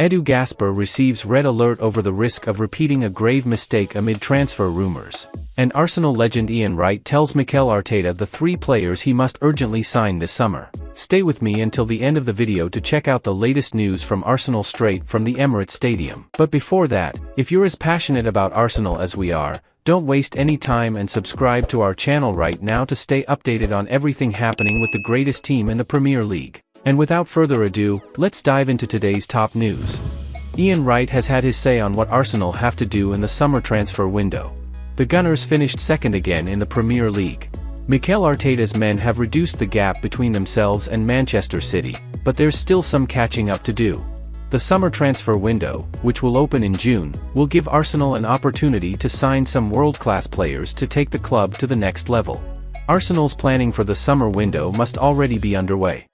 Edu Gaspar receives red alert over the risk of repeating a grave mistake amid transfer rumors. And Arsenal legend Wright tells Mikel Arteta the 3 players he must urgently sign this summer. Stay with me until the end of the video to check out the latest news from Arsenal straight from the Emirates Stadium. But before that, if you're as passionate about Arsenal as we are, don't waste any time and subscribe to our channel right now to stay updated on everything happening with the greatest team in the Premier League. And without further ado, let's dive into today's top news. Wright has had his say on what Arsenal have to do in the summer transfer window. The Gunners finished second again in the Premier League. Mikel Arteta's men have reduced the gap between themselves and Manchester City, but there's still some catching up to do. The summer transfer window, which will open in June, will give Arsenal an opportunity to sign some world-class players to take the club to the next level. Arsenal's planning for the summer window must already be underway.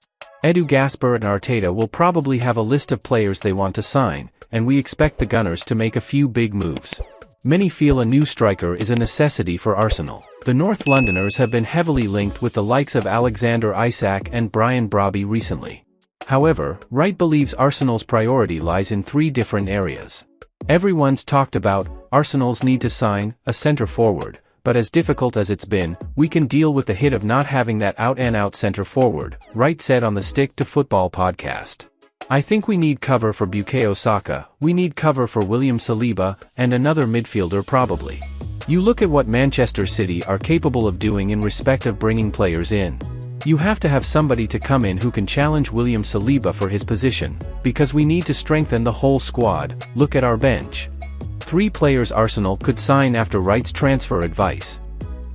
Edu Gaspar and Arteta will probably have a list of players they want to sign, and we expect the Gunners to make a few big moves. Many feel a new striker is a necessity for Arsenal. The North Londoners have been heavily linked with the likes of Alexander Isak and Brobbey recently. However, Wright believes Arsenal's priority lies in 3 different areas. Everyone's talked about Arsenal's need to sign a centre-forward, but as difficult as it's been, we can deal with the hit of not having that out-and-out centre-forward, Wright said on the Stick to Football podcast. I think we need cover for Bukayo Saka, we need cover for William Saliba, and another midfielder probably. You look at what Manchester City are capable of doing in respect of bringing players in. You have to have somebody to come in who can challenge William Saliba for his position, because we need to strengthen the whole squad. Look at our bench. 3 players Arsenal could sign after Wright's transfer advice.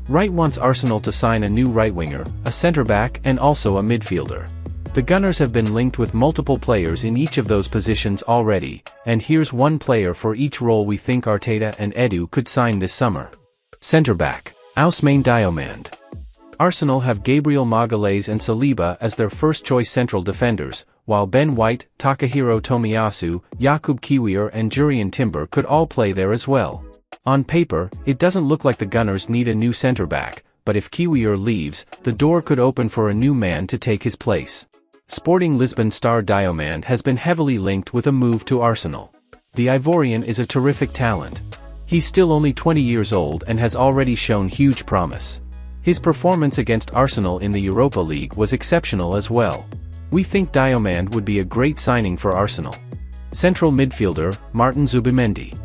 Wright wants Arsenal to sign a new right winger, a centre-back, and also a midfielder. The Gunners have been linked with multiple players in each of those positions already, and here's one player for each role we think Arteta and Edu could sign this summer. Centre-back, Ousmane Diomande. Arsenal have Gabriel Magalhaes and Saliba as their first-choice central defenders, while Ben White, Takahiro Tomiyasu, Jakub Kiwior and Jurrien Timber could all play there as well. On paper, it doesn't look like the Gunners need a new centre-back, but if Kiwior leaves, the door could open for a new man to take his place. Sporting Lisbon star Diomande has been heavily linked with a move to Arsenal. The Ivorian is a terrific talent. He's still only 20 years old and has already shown huge promise. His performance against Arsenal in the Europa League was exceptional as well. We think Diomande would be a great signing for Arsenal. Central midfielder, Martin Zubimendi.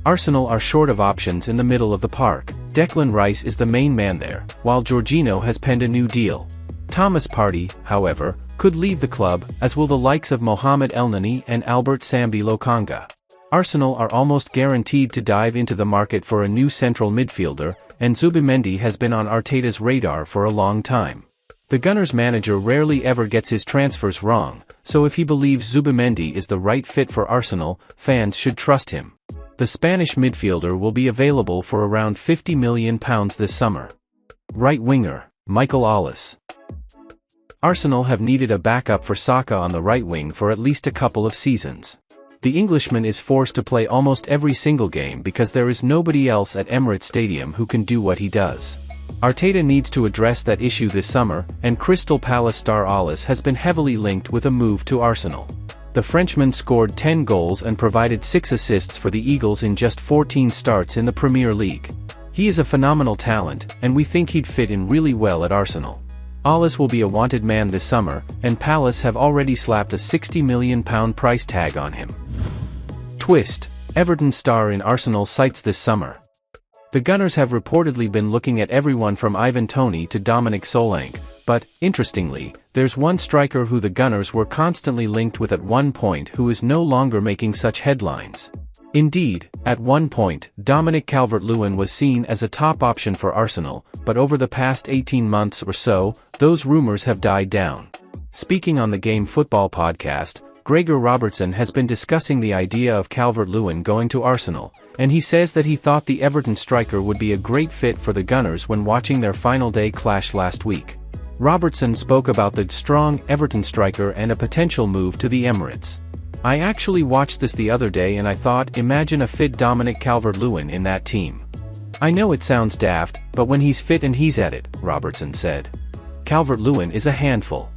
Arsenal are short of options in the middle of the park. Declan Rice is the main man there, while Jorginho has penned a new deal. Thomas Partey, however, could leave the club, as will the likes of Mohamed Elneny and Albert Sambi Lokonga. Arsenal are almost guaranteed to dive into the market for a new central midfielder, and Zubimendi has been on Arteta's radar for a long time. The Gunners manager rarely ever gets his transfers wrong, so if he believes Zubimendi is the right fit for Arsenal, fans should trust him. The Spanish midfielder will be available for around £50 million this summer. Right winger, Mikel Arteta. Arsenal have needed a backup for Saka on the right wing for at least a couple of seasons. The Englishman is forced to play almost every single game because there is nobody else at Emirates Stadium who can do what he does. Arteta needs to address that issue this summer, and Crystal Palace star Arteta has been heavily linked with a move to Arsenal. The Frenchman scored 10 goals and provided 6 assists for the Eagles in just 14 starts in the Premier League. He is a phenomenal talent, and we think he'd fit in really well at Arsenal. Arteta will be a wanted man this summer, and Palace have already slapped a £60 million price tag on him. Twist: Everton star in Arsenal's sights this summer. The Gunners have reportedly been looking at everyone from Ivan Toney to Dominic Solanke, but, interestingly, there's one striker who the Gunners were constantly linked with at one point who is no longer making such headlines. Indeed, at one point, Dominic Calvert-Lewin was seen as a top option for Arsenal, but over the past 18 months or so, those rumors have died down. Speaking on the Game Football podcast, Gregor Robertson has been discussing the idea of Calvert-Lewin going to Arsenal, and he says that he thought the Everton striker would be a great fit for the Gunners when watching their final day clash last week. Robertson spoke about the strong Everton striker and a potential move to the Emirates. I actually watched this the other day and I thought, imagine a fit Dominic Calvert-Lewin in that team. "I know it sounds daft, but when he's fit and he's at it," Robertson said. "Calvert-Lewin is a handful.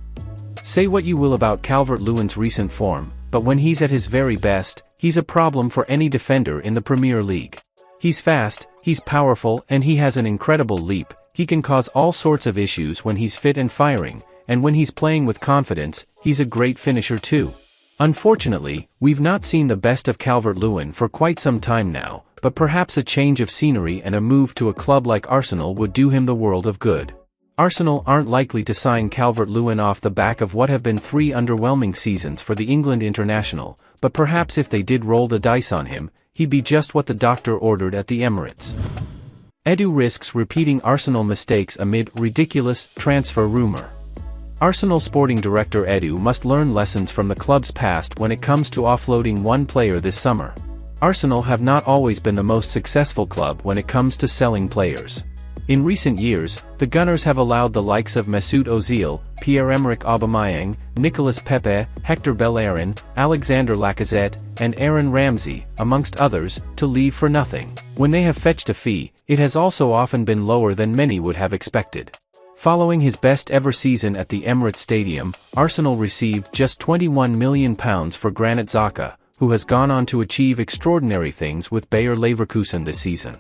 Say what you will about Calvert-Lewin's recent form, but when he's at his very best, he's a problem for any defender in the Premier League. He's fast, he's powerful, and he has an incredible leap. He can cause all sorts of issues when he's fit and firing, and when he's playing with confidence, he's a great finisher too. Unfortunately, we've not seen the best of Calvert-Lewin for quite some time now, but perhaps a change of scenery and a move to a club like Arsenal would do him the world of good." Arsenal aren't likely to sign Calvert-Lewin off the back of what have been 3 underwhelming seasons for the England international, but perhaps if they did roll the dice on him, he'd be just what the doctor ordered at the Emirates. Edu risks repeating Arsenal mistakes amid ridiculous transfer rumor. Arsenal sporting director Edu must learn lessons from the club's past when it comes to offloading one player this summer. Arsenal have not always been the most successful club when it comes to selling players. In recent years, the Gunners have allowed the likes of Mesut Ozil, Pierre-Emerick Aubameyang, Nicolas Pepe, Hector Bellerin, Alexander Lacazette, and Aaron Ramsey, amongst others, to leave for nothing. When they have fetched a fee, it has also often been lower than many would have expected. Following his best-ever season at the Emirates Stadium, Arsenal received just £21 million for Granit Xhaka, who has gone on to achieve extraordinary things with Bayer Leverkusen this season.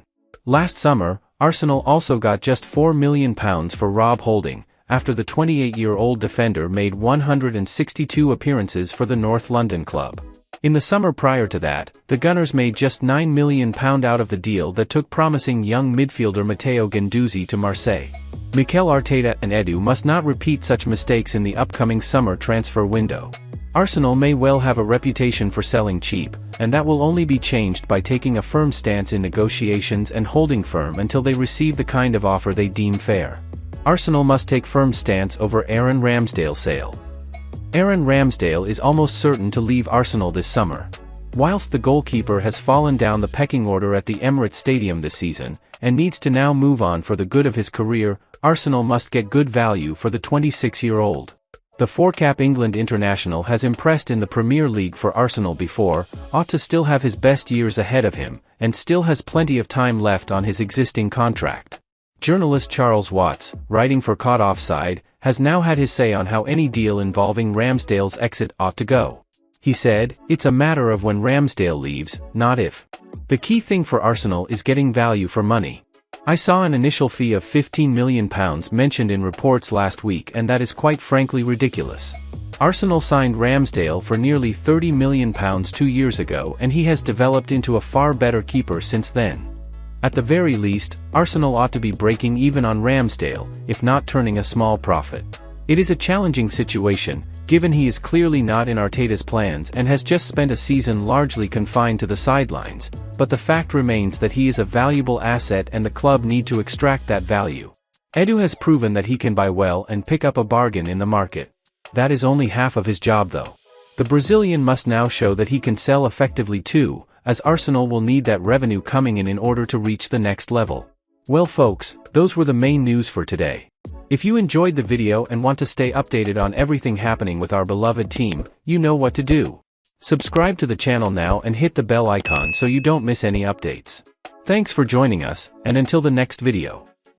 Last summer, Arsenal also got just £4 million for Rob Holding, after the 28-year-old defender made 162 appearances for the North London club. In the summer prior to that, the Gunners made just £9 million out of the deal that took promising young midfielder Matteo Guendouzi to Marseille. Mikel Arteta and Edu must not repeat such mistakes in the upcoming summer transfer window. Arsenal may well have a reputation for selling cheap, and that will only be changed by taking a firm stance in negotiations and holding firm until they receive the kind of offer they deem fair. Arsenal must take firm stance over Aaron Ramsdale's sale. Aaron Ramsdale is almost certain to leave Arsenal this summer. Whilst the goalkeeper has fallen down the pecking order at the Emirates Stadium this season, and needs to now move on for the good of his career, Arsenal must get good value for the 26-year-old. The four-cap England international has impressed in the Premier League for Arsenal before, ought to still have his best years ahead of him, and still has plenty of time left on his existing contract. Journalist Charles Watts, writing for Caught Offside, has now had his say on how any deal involving Ramsdale's exit ought to go. He said, "It's a matter of when Ramsdale leaves, not if. The key thing for Arsenal is getting value for money. I saw an initial fee of £15 million mentioned in reports last week, and that is quite frankly ridiculous. Arsenal signed Ramsdale for nearly £30 million 2 years ago, and he has developed into a far better keeper since then. At the very least, Arsenal ought to be breaking even on Ramsdale, if not turning a small profit. It is a challenging situation, given he is clearly not in Arteta's plans and has just spent a season largely confined to the sidelines, but the fact remains that he is a valuable asset and the club need to extract that value. Edu has proven that he can buy well and pick up a bargain in the market. That is only half of his job though. The Brazilian must now show that he can sell effectively too, as Arsenal will need that revenue coming in order to reach the next level. Well folks, those were the main news for today. If you enjoyed the video and want to stay updated on everything happening with our beloved team, you know what to do. Subscribe to the channel now and hit the bell icon so you don't miss any updates. Thanks for joining us, and until the next video.